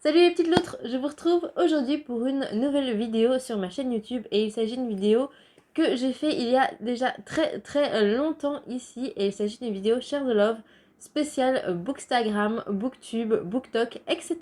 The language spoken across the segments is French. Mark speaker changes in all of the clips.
Speaker 1: Salut les petites loutres, je vous retrouve aujourd'hui pour une nouvelle vidéo sur ma chaîne YouTube et il s'agit d'une vidéo que j'ai fait il y a déjà très longtemps ici et il s'agit d'une vidéo Share the Love spéciale Bookstagram, Booktube, Booktok, etc.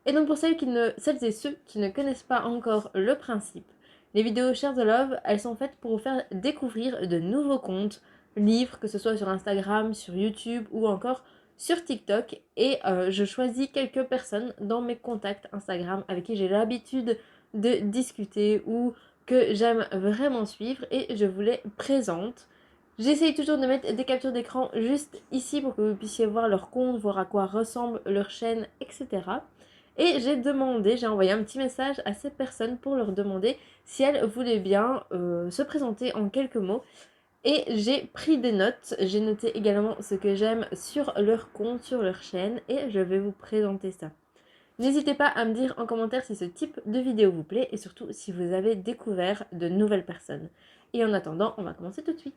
Speaker 1: Et donc pour celles et ceux qui ne connaissent pas encore le principe, les vidéos Share the Love, elles sont faites pour vous faire découvrir de nouveaux comptes, livres, que ce soit sur Instagram, sur YouTube ou encore sur TikTok. Et je choisis quelques personnes dans mes contacts Instagram avec qui j'ai l'habitude de discuter ou que j'aime vraiment suivre et je vous les présente. J'essaye toujours de mettre des captures d'écran juste ici pour que vous puissiez voir leur compte, voir à quoi ressemble leur chaîne, etc. Et j'ai envoyé un petit message à ces personnes pour leur demander si elles voulaient bien se présenter en quelques mots. Et j'ai pris des notes, j'ai noté également ce que j'aime sur leur compte, sur leur chaîne, et je vais vous présenter ça. N'hésitez pas à me dire en commentaire si ce type de vidéo vous plaît et surtout si vous avez découvert de nouvelles personnes. Et en attendant, on va commencer tout de suite.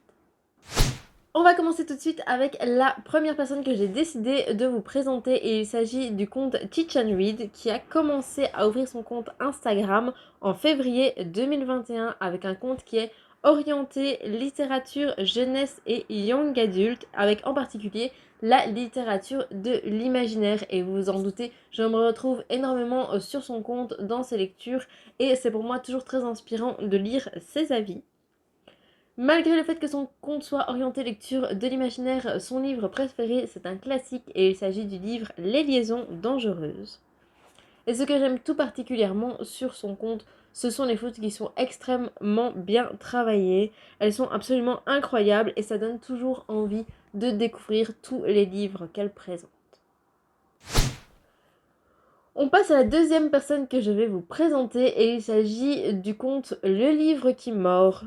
Speaker 1: On va commencer tout de suite avec la première personne que j'ai décidé de vous présenter et il s'agit du compte Teach and Read qui a commencé à ouvrir son compte Instagram en février 2021 avec un compte qui est orienté littérature, jeunesse et young adult avec en particulier la littérature de l'imaginaire et vous vous en doutez, je me retrouve énormément sur son compte dans ses lectures et c'est pour moi toujours très inspirant de lire ses avis. Malgré le fait que son compte soit orienté lecture de l'imaginaire, son livre préféré c'est un classique et il s'agit du livre Les liaisons dangereuses. Et ce que j'aime tout particulièrement sur son compte, ce sont les photos qui sont extrêmement bien travaillées. Elles sont absolument incroyables et ça donne toujours envie de découvrir tous les livres qu'elle présente. On passe à la deuxième personne que je vais vous présenter et il s'agit du compte Le Livre qui mord.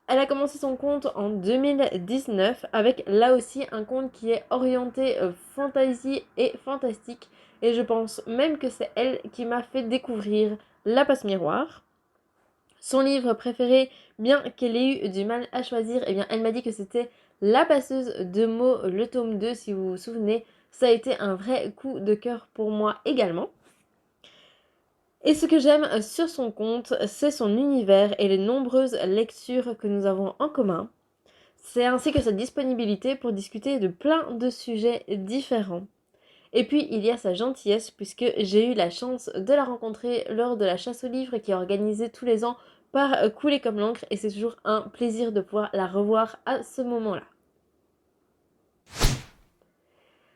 Speaker 1: Elle a commencé son compte en 2019 avec là aussi un compte qui est orienté fantasy et fantastique et je pense même que c'est elle qui m'a fait découvrir La Passe Miroir. Son livre préféré, bien qu'elle ait eu du mal à choisir, eh bien elle m'a dit que c'était La Passeuse de mots, le tome 2 si vous vous souvenez. Ça a été un vrai coup de cœur pour moi également. Et ce que j'aime sur son compte, c'est son univers et les nombreuses lectures que nous avons en commun. C'est ainsi que sa disponibilité pour discuter de plein de sujets différents. Et puis il y a sa gentillesse puisque j'ai eu la chance de la rencontrer lors de la chasse aux livres qui est organisée tous les ans par Couler comme l'encre et c'est toujours un plaisir de pouvoir la revoir à ce moment-là.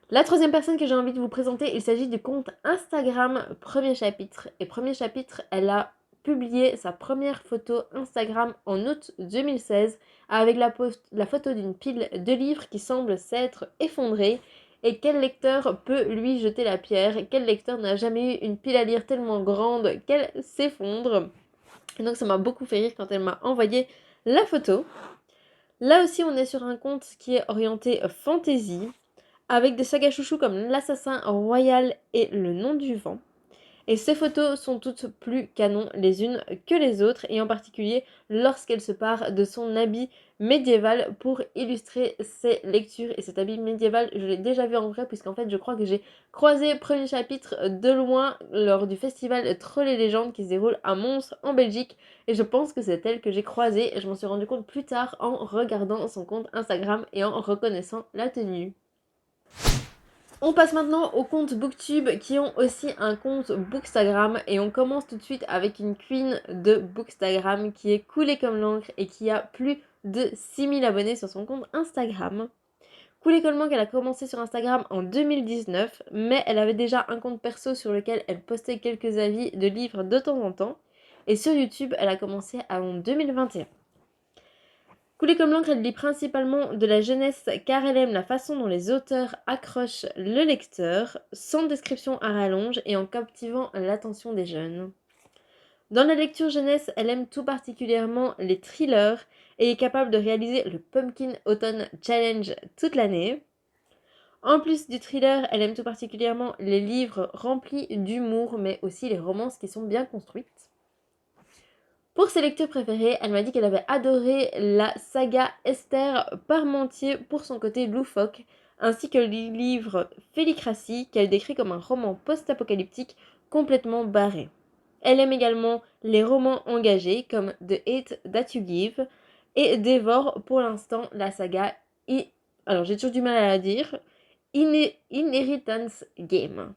Speaker 1: La troisième personne que j'ai envie de vous présenter, il s'agit du compte Instagram Premier Chapitre. Et Premier Chapitre, elle a publié sa première photo Instagram en août 2016 avec la photo d'une pile de livres qui semble s'être effondrée. Et quel lecteur peut lui jeter la pierre? Quel lecteur n'a jamais eu une pile à lire tellement grande qu'elle s'effondre? Et donc ça m'a beaucoup fait rire quand elle m'a envoyé la photo. Là aussi, on est sur un compte qui est orienté fantasy avec des sagas chouchous comme L'Assassin Royal et Le Nom du Vent. Et ces photos sont toutes plus canon les unes que les autres, et en particulier lorsqu'elle se part de son habit médiéval pour illustrer ses lectures. Et cet habit médiéval, je l'ai déjà vu en vrai, puisqu'en fait, je crois que j'ai croisé Premier Chapitre de loin lors du festival Trolls et Légendes qui se déroule à Mons en Belgique. Et je pense que c'est elle que j'ai croisée, et je m'en suis rendu compte plus tard en regardant son compte Instagram et en reconnaissant la tenue. On passe maintenant aux comptes Booktube qui ont aussi un compte Bookstagram et on commence tout de suite avec une queen de Bookstagram qui est coulée comme l'encre et qui a plus de 6000 abonnés sur son compte Instagram. Coolée comme l'encre, elle a commencé sur Instagram en 2019 mais elle avait déjà un compte perso sur lequel elle postait quelques avis de livres de temps en temps et sur YouTube elle a commencé en 2021. Coulée comme l'encre, elle lit principalement de la jeunesse car elle aime la façon dont les auteurs accrochent le lecteur, sans description à rallonge et en captivant l'attention des jeunes. Dans la lecture jeunesse, elle aime tout particulièrement les thrillers et est capable de réaliser le Pumpkin Autumn Challenge toute l'année. En plus du thriller, elle aime tout particulièrement les livres remplis d'humour mais aussi les romances qui sont bien construites. Pour ses lectures préférées, elle m'a dit qu'elle avait adoré la saga Esther Parmentier pour son côté loufoque, ainsi que le livre Félicratie qu'elle décrit comme un roman post-apocalyptique complètement barré. Elle aime également les romans engagés comme The Hate That You Give et dévore pour l'instant la saga alors j'ai toujours du mal à la dire, Inheritance Game.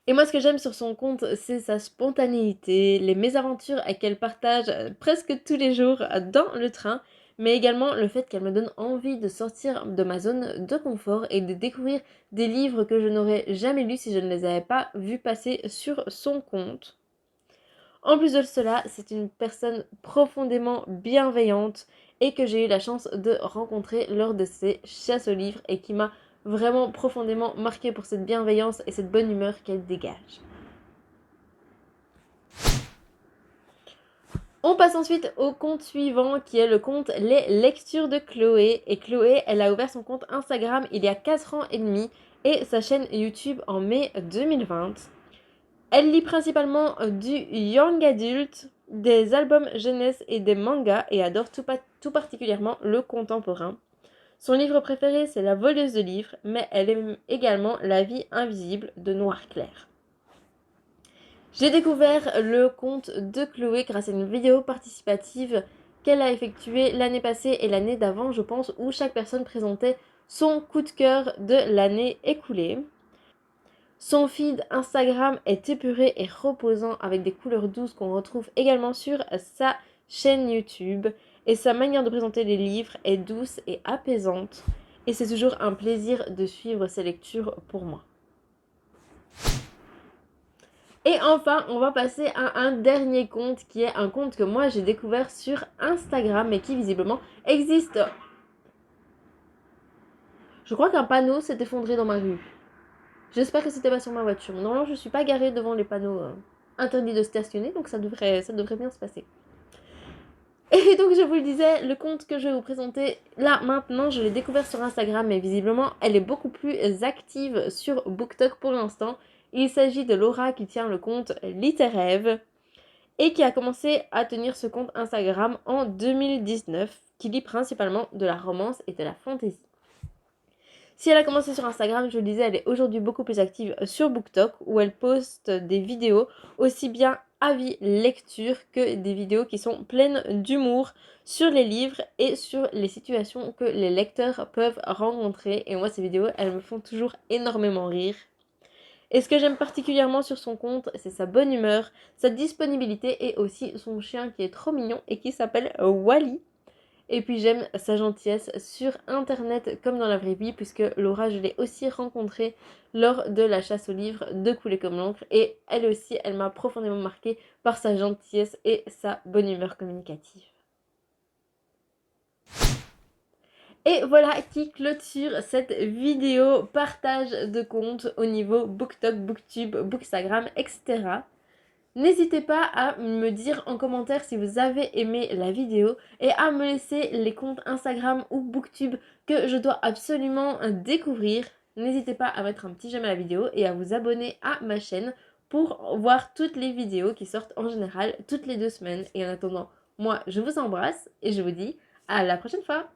Speaker 1: Et moi, ce que j'aime sur son compte, c'est sa spontanéité, les mésaventures qu'elle partage presque tous les jours dans le train, mais également le fait qu'elle me donne envie de sortir de ma zone de confort et de découvrir des livres que je n'aurais jamais lus si je ne les avais pas vus passer sur son compte. En plus de cela, c'est une personne profondément bienveillante et que j'ai eu la chance de rencontrer lors de ses chasses aux livres et qui m'a vraiment profondément marquée pour cette bienveillance et cette bonne humeur qu'elle dégage. On passe ensuite au compte suivant qui est le compte Les Lectures de Chloé. Et Chloé, elle a ouvert son compte Instagram il y a 4 ans et demi et sa chaîne YouTube en mai 2020. Elle lit principalement du young adult, des albums jeunesse et des mangas et adore tout particulièrement le contemporain. Son livre préféré, c'est La voleuse de livres, mais elle aime également La vie invisible de Noir Clair. J'ai découvert le compte de Chloé grâce à une vidéo participative qu'elle a effectuée l'année passée et l'année d'avant, je pense, où chaque personne présentait son coup de cœur de l'année écoulée. Son feed Instagram est épuré et reposant avec des couleurs douces qu'on retrouve également sur sa chaîne YouTube. Et sa manière de présenter les livres est douce et apaisante. Et c'est toujours un plaisir de suivre ses lectures pour moi. Et enfin, on va passer à un dernier compte qui est un compte que moi j'ai découvert sur Instagram et qui visiblement existe. Je crois qu'un panneau s'est effondré dans ma rue. J'espère que c'était pas sur ma voiture. Normalement, je suis pas garée devant les panneaux interdits de stationner, donc ça devrait bien se passer. Et donc, je vous le disais, le compte que je vais vous présenter là maintenant, je l'ai découvert sur Instagram, mais visiblement, elle est beaucoup plus active sur BookTok pour l'instant. Il s'agit de Laura qui tient le compte Littéraire et qui a commencé à tenir ce compte Instagram en 2019, qui lit principalement de la romance et de la fantasy. Si elle a commencé sur Instagram, je le disais, elle est aujourd'hui beaucoup plus active sur BookTok où elle poste des vidéos aussi bien avis lecture que des vidéos qui sont pleines d'humour sur les livres et sur les situations que les lecteurs peuvent rencontrer. Et moi, ces vidéos, elles me font toujours énormément rire. Et ce que j'aime particulièrement sur son compte, c'est sa bonne humeur, sa disponibilité et aussi son chien qui est trop mignon et qui s'appelle Wally. Et puis j'aime sa gentillesse sur internet comme dans la vraie vie, puisque Laura, je l'ai aussi rencontrée lors de la chasse aux livres de Couler comme l'encre. Et elle aussi, elle m'a profondément marquée par sa gentillesse et sa bonne humeur communicative. Et voilà qui clôture cette vidéo partage de comptes au niveau BookTok, BookTube, Bookstagram, etc. N'hésitez pas à me dire en commentaire si vous avez aimé la vidéo et à me laisser les comptes Instagram ou BookTube que je dois absolument découvrir. N'hésitez pas à mettre un petit j'aime à la vidéo et à vous abonner à ma chaîne pour voir toutes les vidéos qui sortent en général toutes les 2 semaines. Et en attendant, moi je vous embrasse et je vous dis à la prochaine fois.